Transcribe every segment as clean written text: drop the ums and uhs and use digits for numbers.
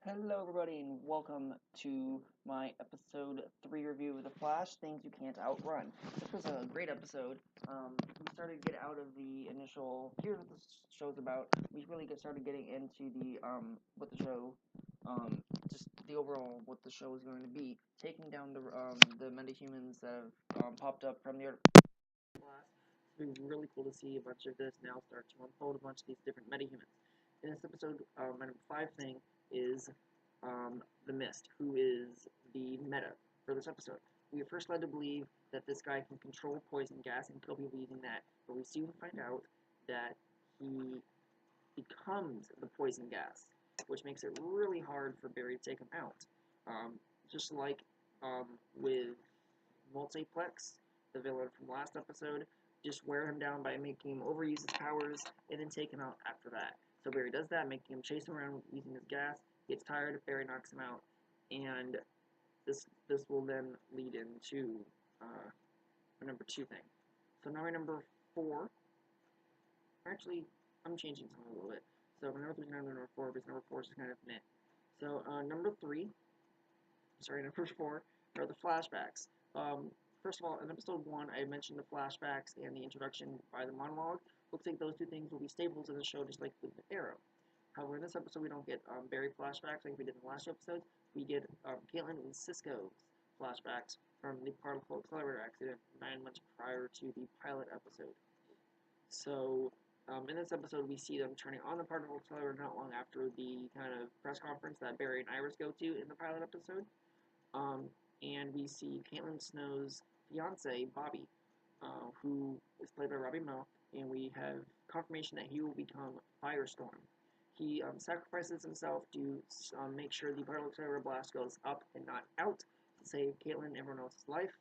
Hello, everybody, and welcome to my episode 3 review of The Flash, Things You Can't Outrun. This was a great episode. We started to get out of the initial, here's what the show's about. We really started getting into what the show, just the overall, what the show is going to be. Taking down the metahumans that have popped up from the Earth. It's been really cool to see a bunch of this now start to unfold, a bunch of these different metahumans. In this episode, my number 5 thing is the Mist, who is the meta for this episode. We are first led to believe that this guy can control poison gas and kill people using that, but we soon find out that he becomes the poison gas, which makes it really hard for Barry to take him out. Just like with Multiplex, the villain from last episode, just wear him down by making him overuse his powers and then take him out after that. So Barry does that, making him chase him around using his gas, gets tired, Barry knocks him out, and this will then lead into my number 2 thing. So now my number 4, actually, I'm changing something a little bit. So my number 3 is now number 4, because number 4 is kind of meh. So number 4 are the flashbacks. First of all, in episode 1, I mentioned the flashbacks and the introduction by the monologue. Looks like those two things will be staples in the show, just like with Arrow. However, in this episode, we don't get Barry flashbacks like we did in the last episode. We get Caitlin and Cisco's flashbacks from the particle accelerator accident 9 months prior to the pilot episode. So, in this episode, we see them turning on the particle accelerator not long after the kind of press conference that Barry and Iris go to in the pilot episode. And we see Caitlin Snow's fiance, Bobby, who is played by Robbie Moe, and we have confirmation that he will become Firestorm. He sacrifices himself to make sure the particle accelerator blast goes up and not out to save Caitlin and everyone else's life.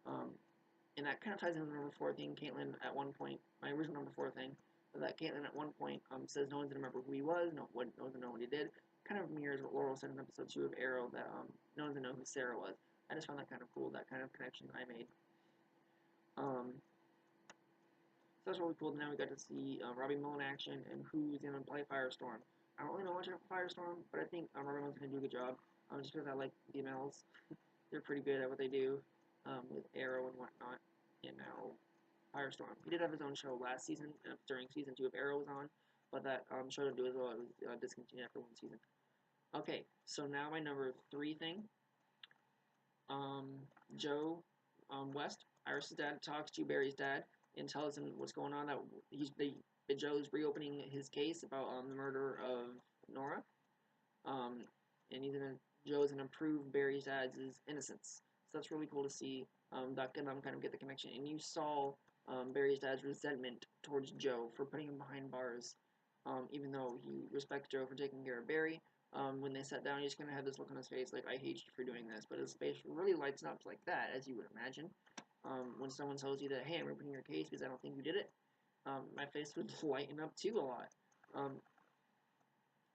And that kind of ties into the number 4 thing. Caitlin, at one point, my original number 4 thing, that Caitlin at one point says no one's gonna remember who he was, no one's gonna know what he did. Kind of mirrors what Laurel said in episode 2 of Arrow, that no one's gonna know who Sarah was. I just found that kind of cool, that kind of connection I made. So that's really cool. Now we got to see Robbie Moe in action and who's gonna play Firestorm. I don't really know much about Firestorm, but I think Robbie Moe's gonna do a good job. Just because I like females, they're pretty good at what they do with Arrow and whatnot. And now Firestorm. He did have his own show last season, during season 2 of Arrow was on, but that show didn't do as well. It was discontinued after 1 season. Okay, so now my number 3 thing. Joe West, Iris' dad, talks to Barry's dad and tells him what's going on. That Joe's reopening his case about the murder of Nora, and Joe's gonna prove Barry's dad's innocence. So that's really cool to see. That can kind of get the connection. And you saw Barry's dad's resentment towards Joe for putting him behind bars, even though he respects Joe for taking care of Barry. When they sat down, he's gonna have this look on his face like, I hate you for doing this, but his face really lights up like that, as you would imagine. When someone tells you that, hey, I'm reopening your case because I don't think you did it, my face would lighten up too a lot.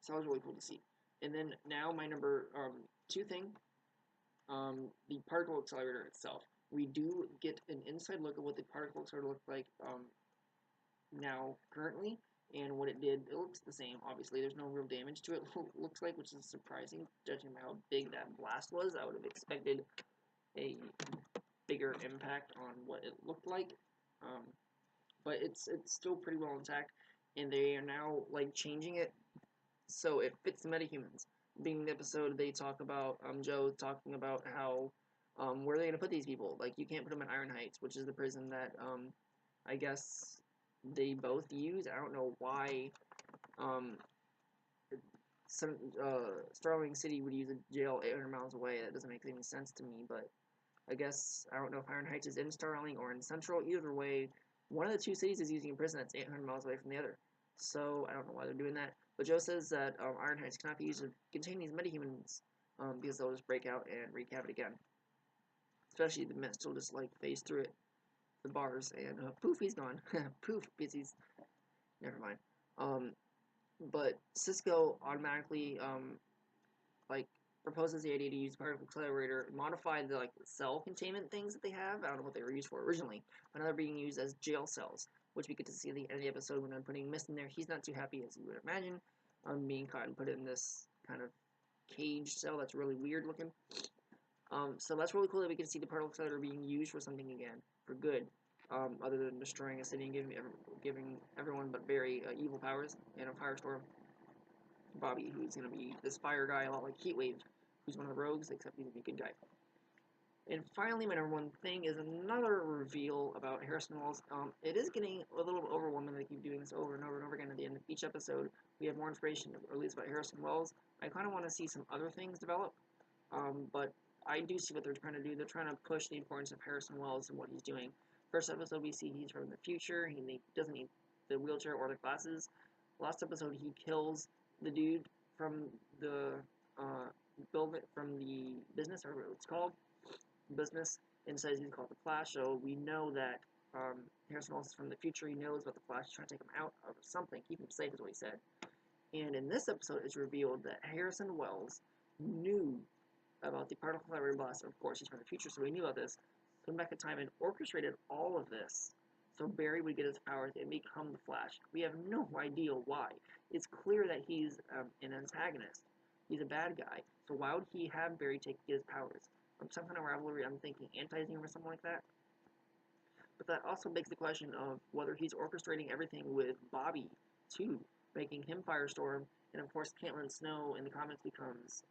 So that was really cool to see. And then now my number 2 thing, the particle accelerator itself. We do get an inside look at what the particle accelerator looked like now currently, and what it did. It looks the same, obviously. There's no real damage to it, looks like, which is surprising, judging by how big that blast was. I would have expected a bigger impact on what it looked like. But it's still pretty well intact, and they are now like changing it so it fits the metahumans. Being the episode, they talk about Joe talking about how where are they gonna put these people? Like, you can't put them in Iron Heights, which is the prison that I guess they both use. I don't know why um, Starling City would use a jail 800 miles away. That doesn't make any sense to me, but I guess I don't know if Iron Heights is in Starling or in Central. Either way, one of the 2 cities is using a prison that's 800 miles away from the other. So I don't know why they're doing that. But Joe says that Iron Heights cannot be used to contain these metahumans because they'll just break out and wreak havoc again. Especially the Mist will just like phase through it, the bars, and poof, he's gone. Poof, because he's never mind. But Cisco automatically like proposes the idea to use particle accelerator, modify the like cell containment things that they have. I don't know what they were used for originally, but now they're being used as jail cells, which we get to see at the end of the episode when they're putting Mist in there. He's not too happy, as you would imagine, being caught and put in this kind of cage cell that's really weird looking. So that's really cool that we can see the particle accelerator being used for something again, for good, other than destroying a city and giving everyone but Barry evil powers and a firestorm. Bobby, who's going to be this fire guy, a lot like Heatwave, who's one of the rogues, except he's going to be a good guy. And finally, my number one thing is another reveal about Harrison Wells. It is getting a little overwhelming. They keep doing this over and over and over again. At the end of each episode, we have more information released about Harrison Wells. I kind of want to see some other things develop, but I do see what they're trying to do. They're trying to push the importance of Harrison Wells and what he's doing. First episode, we see he's from the future. He doesn't need the wheelchair or the glasses. Last episode, he kills the dude from the from the business, or what it's called, business, and says he's called the Flash. So we know that Harrison Wells is from the future. He knows about the Flash. He's trying to take him out of something, keep him safe, is what he said. And in this episode, it's revealed that Harrison Wells knew about the particle accelerator blast. Of course, he's from the future, so he knew about this. So went back in time and orchestrated all of this so Barry would get his powers and become the Flash. We have no idea why. It's clear that he's an antagonist. He's a bad guy. So why would he have Barry get his powers? Some kind of rivalry, I'm thinking anti-Zoom or something like that. But that also begs the question of whether he's orchestrating everything with Bobby, too, making him Firestorm, and of course Caitlin Snow in the comics becomes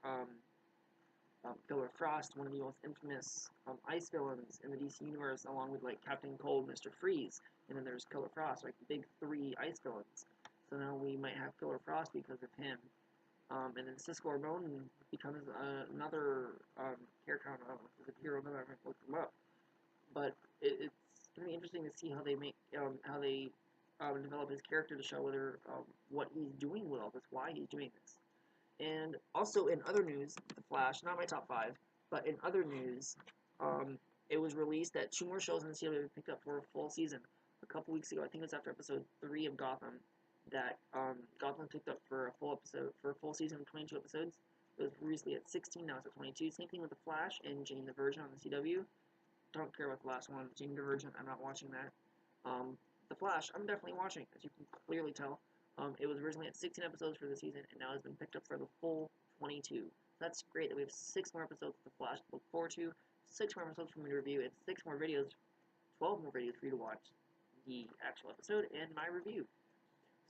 Killer Frost, one of the most infamous ice villains in the DC universe, along with like Captain Cold, Mr. Freeze, and then there's Killer Frost, like the big three ice villains. So now we might have Killer Frost because of him. And then Cisco Ramon becomes another character. I don't know if he's a hero, I haven't looked him up. But it's going to be interesting to see how they develop his character to show whether what he's doing with all this, why he's doing this. And also in other news, The Flash, not my top 5, but in other news, it was released that 2 more shows in the CW have been picked up for a full season. A couple weeks ago, I think it was after episode 3 of Gotham, that Gotham picked up for a full season of 22 episodes. It was previously at 16, now it's at 22. Same thing with The Flash and Jane the Virgin on the CW. Don't care about the last one, Jane the Virgin, I'm not watching that. The Flash, I'm definitely watching, as you can clearly tell. It was originally at 16 episodes for the season, and now has been picked up for the full 22. That's great that we have 6 more episodes of The Flash to look forward to, 6 more episodes for me to review, and 6 more videos, 12 more videos for you to watch the actual episode and my review.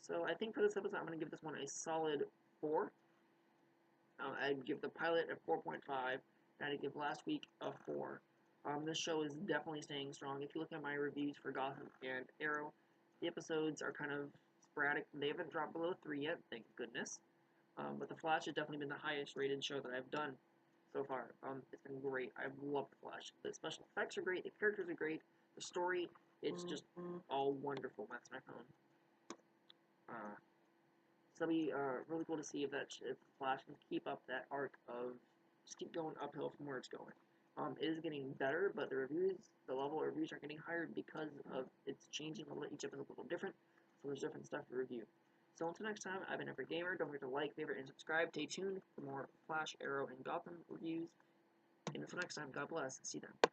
So I think for this episode, I'm going to give this one a solid 4. I'd give the pilot a 4.5, and I'd give last week a 4. This show is definitely staying strong. If you look at my reviews for Gotham and Arrow, the episodes are kind of sporadic. They haven't dropped below 3 yet, thank goodness. But The Flash has definitely been the highest rated show that I've done so far. It's been great. I've loved The Flash. The special effects are great. The characters are great. The story, it's just all wonderful. That's my phone. So it'll be really cool to see if The Flash can keep up that arc of just keep going uphill from where it's going. It is getting better, but the level of reviews are getting higher because of it's changing a little. Each episode is a little different, so there's different stuff to review. So until next time, I've been Every Gamer. Don't forget to like, favorite, and subscribe. Stay tuned for more Flash, Arrow, and Gotham reviews. And until next time, God bless. See you then.